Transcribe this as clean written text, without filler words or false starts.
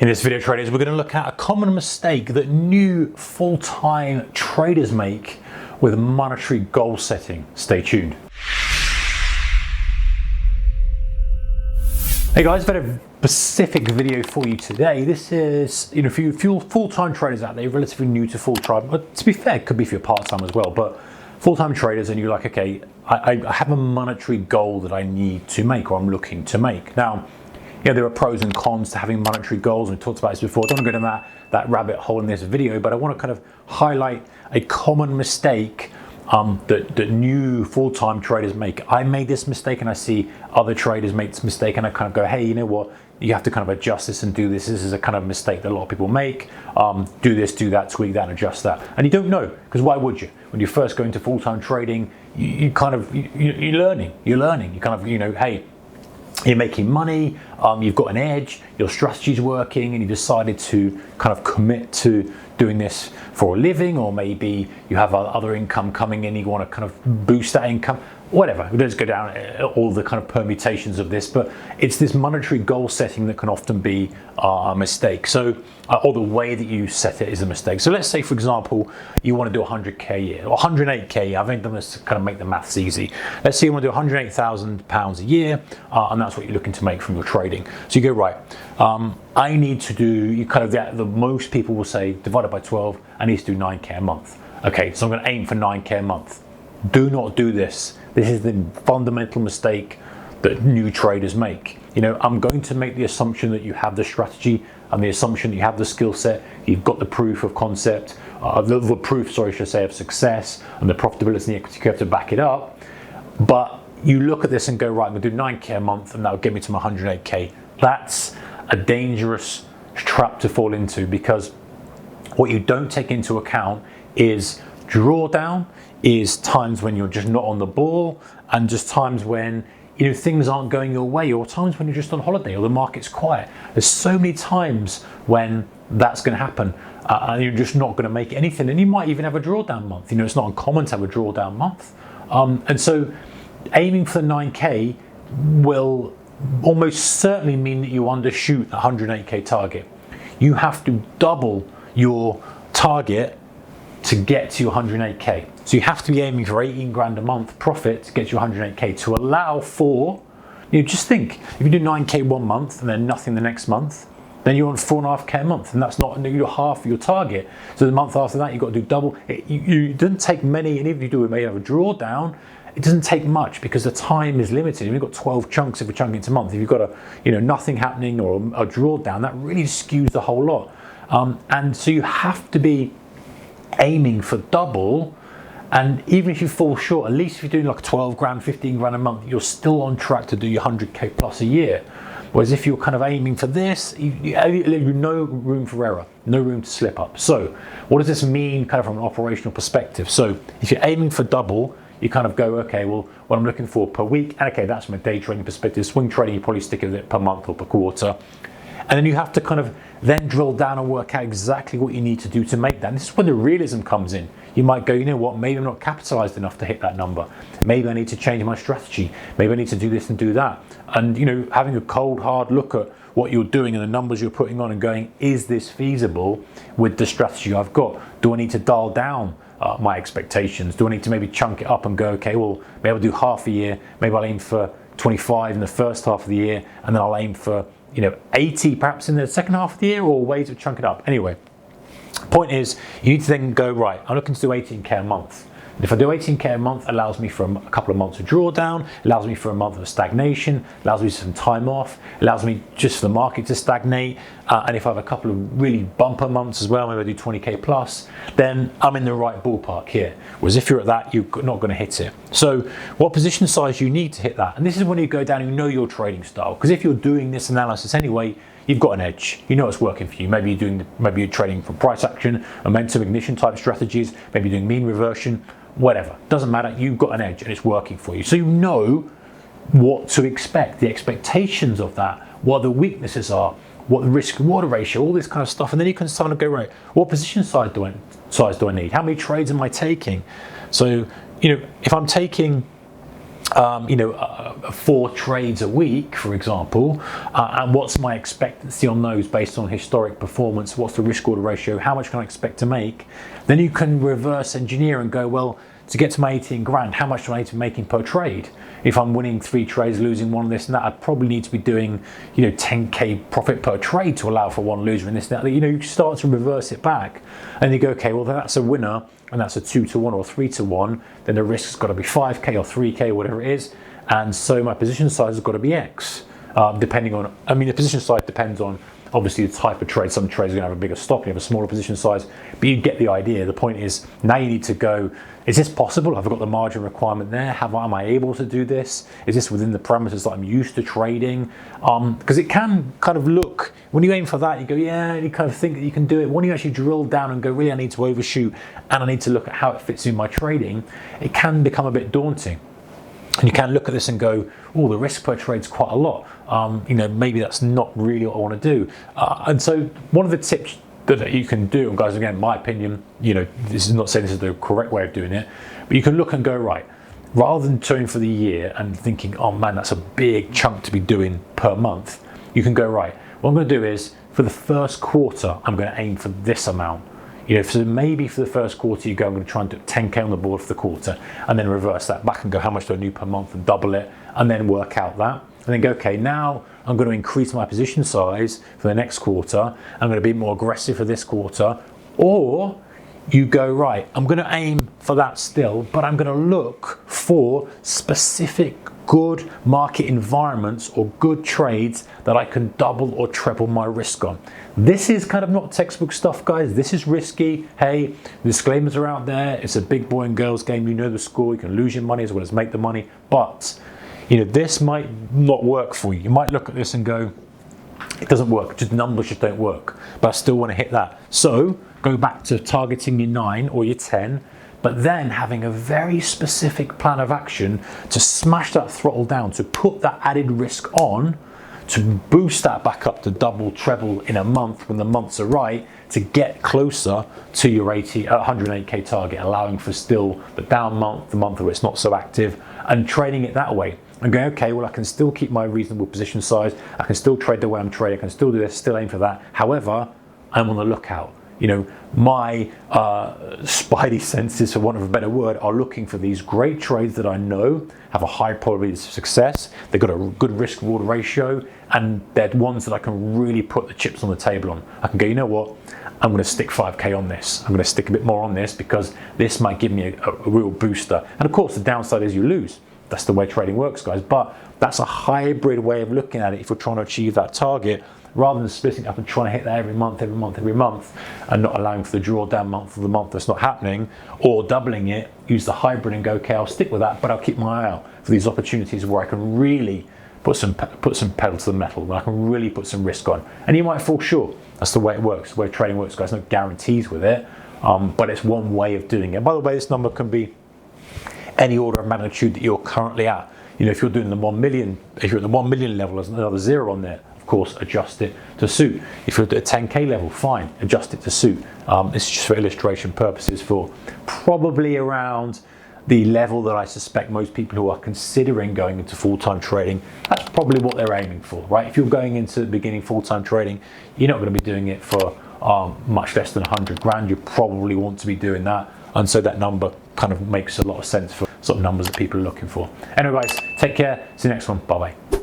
In this video, traders, we're going to look at a common mistake that new full-time traders make with monetary goal setting. Stay tuned. Hey guys, very specific video for you today. This is, for you full-time traders out there, relatively new to full-time, but to be fair, it could be for your part-time as well, but full-time traders and you're like, okay, I have a monetary goal that I need to make or I'm looking to make. Now, there are pros and cons to having monetary goals. We talked about this before. I don't want to go down that rabbit hole in this video, but I want to kind of highlight a common mistake that new full-time traders make. I made this mistake and I see other traders make this mistake and I kind of go, hey, you know what? You have to kind of adjust this and do this. This is a kind of mistake that a lot of people make. Do this, do that, tweak that, and adjust that. And you don't know, because why would you? When you first go into full-time trading, you're learning. You kind of, hey, you're making money, you've got an edge, your strategy's working, and you decided to kind of commit to doing this for a living, or maybe you have other income coming in, you want to kind of boost that income, whatever. Let's go down all the kind of permutations of this, but it's this monetary goal setting that can often be a mistake. So, or the way that you set it is a mistake. So let's say, for example, you want to do 100k a year, or 108k. I've made them to kind of make the maths easy. Let's say you want to do 108,000 pounds a year, and that's what you're looking to make from your trading. So you go, right, I need to do, the most people will say, divided by 12, I need to do 9k a month. Okay, so I'm going to aim for 9k a month. Do not do this. This is the fundamental mistake that new traders make. I'm going to make the assumption that you have the strategy and the assumption that you have the skill set, you've got the proof of concept, the proof, sorry, I should say, of success and the profitability and the equity curve to back it up. But you look at this and go, right, I'm going to do 9k a month and that'll get me to my 108k. That's a dangerous trap to fall into, because what you don't take into account is drawdown, is times when you're just not on the ball, and just times when things aren't going your way, or times when you're just on holiday or the market's quiet. There's so many times when that's going to happen, and you're just not going to make anything, and you might even have a drawdown month. It's not uncommon to have a drawdown month, and so aiming for the 9k will almost certainly mean that you undershoot the 108k target. You have to double your target to get to your 108k. So you have to be aiming for 18 grand a month profit to get you 108k, to allow for, just think, if you do 9k one month and then nothing the next month, then you're on 4.5k a month, and that's not half of your target. So the month after that, you've got to do double. It doesn't take many, and even if you do have a drawdown, it doesn't take much because the time is limited. If you've got 12 chunks, if you're chunking into a month, if you've got nothing happening or a drawdown, that really skews the whole lot. And so you have to be aiming for double, and even if you fall short, at least if you're doing like 12 grand, 15 grand a month, you're still on track to do your 100k plus a year. Whereas if you're kind of aiming for this, you no room for error, no room to slip up. So what does this mean kind of from an operational perspective? So if you're aiming for double, you kind of go, okay, well, what I'm looking for per week, and okay, that's from a day trading perspective. Swing trading, you probably stick with it per month or per quarter. And then you have to kind of then drill down and work out exactly what you need to do to make that. And this is when the realism comes in. You might go, you know what, maybe I'm not capitalized enough to hit that number. Maybe I need to change my strategy. Maybe I need to do this and do that. And having a cold, hard look at what you're doing and the numbers you're putting on and going, is this feasible with the strategy I've got? Do I need to dial down my expectations? Do I need to maybe chunk it up and go, okay, well, maybe I'll do half a year. Maybe I'll aim for 25 in the first half of the year, and then I'll aim for 80 perhaps in the second half of the year, or ways of chunking it up. Anyway, point is, you need to then go, right, I'm looking to do 18k a month. And if I do 18k a month, it allows me from a couple of months of drawdown, allows me for a month of stagnation, allows me some time off, allows me just for the market to stagnate. And if I have a couple of really bumper months as well, maybe I do 20k plus, then I'm in the right ballpark here. Whereas if you're at that, you're not going to hit it. So what position size you need to hit that? And this is when you go down and you know your trading style. Because if you're doing this analysis anyway, you've got an edge. You know it's working for you. Maybe you're trading for price action, momentum ignition type strategies. Maybe you're doing mean reversion, whatever. Doesn't matter. You've got an edge and it's working for you. So you know what to expect, the expectations of that, what the weaknesses are, what the risk reward ratio, all this kind of stuff. And then you can start to go, right, what position size do I need? How many trades am I taking? So, if I'm taking 4 trades a week, for example, and what's my expectancy on those based on historic performance, what's the risk order ratio, how much can I expect to make, then you can reverse engineer and go, well, to get to my 18 grand, how much do I need to be making per trade? If I'm winning 3 trades, losing 1, this and that, I probably need to be doing, 10k profit per trade to allow for 1 loser in this and that. You start to reverse it back, and you go, okay, well, that's a winner, and that's a 2-to-1 or 3-to-1, then the risk's got to be 5k or 3k, whatever it is, and so my position size has got to be X, depending on, the position size depends on obviously the type of trade. Some trades are going to have a bigger stop, you have a smaller position size, but you get the idea. The point is, now you need to go, is this possible? Have I got the margin requirement there? Am I able to do this? Is this within the parameters that I'm used to trading? Because it can kind of look, when you aim for that, you go, yeah, you kind of think that you can do it. When you actually drill down and go, really, I need to overshoot, and I need to look at how it fits in my trading, it can become a bit daunting. And you can look at this and go, oh, the risk per trade's quite a lot. Maybe that's not really what I want to do. And so one of the tips that you can do, and guys, again, my opinion, this is not saying this is the correct way of doing it, but you can look and go, right, rather than doing for the year and thinking, oh man, that's a big chunk to be doing per month, you can go, right, what I'm going to do is, for the first quarter, I'm going to aim for this amount. So maybe for the first quarter you go, I'm going to try and do 10k on the board for the quarter, and then reverse that back and go, how much do I need per month, and double it, and then work out that, and then go, okay, now I'm going to increase my position size for the next quarter, I'm going to be more aggressive for this quarter. Or you go, right, I'm going to aim for that still, but I'm going to look for specific good market environments or good trades that I can double or treble my risk on. This is kind of not textbook stuff, guys. This is risky. Hey, disclaimers are out there. It's a big boy and girls game. You know the score. You can lose your money as well as make the money. But, this might not work for you. You might look at this and go, it doesn't work. Just numbers just don't work. But I still want to hit that. So go back to targeting your 9 or your 10, but then having a very specific plan of action to smash that throttle down, to put that added risk on, to boost that back up to double, treble in a month when the months are right, to get closer to your 108k target, allowing for still the down month, the month where it's not so active, and trading it that way. And going, okay, well, I can still keep my reasonable position size, I can still trade the way I'm trading, I can still do this, still aim for that. However, I'm on the lookout. My spidey senses, for want of a better word, are looking for these great trades that I know have a high probability of success. They've got a good risk reward ratio, and they're ones that I can really put the chips on the table on. I can go, you know what, I'm going to stick 5k on this. I'm going to stick a bit more on this because this might give me a real booster. And of course, the downside is you lose. That's the way trading works, guys. But that's a hybrid way of looking at it if you're trying to achieve that target, rather than splitting up and trying to hit that every month, and not allowing for the drawdown month of the month that's not happening, or doubling it, use the hybrid and go, okay, I'll stick with that, but I'll keep my eye out for these opportunities where I can really put some pedal to the metal, where I can really put some risk on. And you might fall short. That's the way it works, the way trading works, guys. No guarantees with it, but it's one way of doing it. By the way, this number can be any order of magnitude that you're currently at. If you're doing the 1 million, if you're at the 1 million level, there's another 0 on there. Of course, adjust it to suit. If you're at a 10k level, fine, adjust it to suit. This is just for illustration purposes, for probably around the level that I suspect most people who are considering going into full-time trading, that's probably what they're aiming for, right? If you're going into beginning full-time trading, you're not going to be doing it for much less than 100 grand. You probably want to be doing that, and so that number kind of makes a lot of sense for sort of numbers that people are looking for. Anyway, guys, take care. See you next one. Bye bye.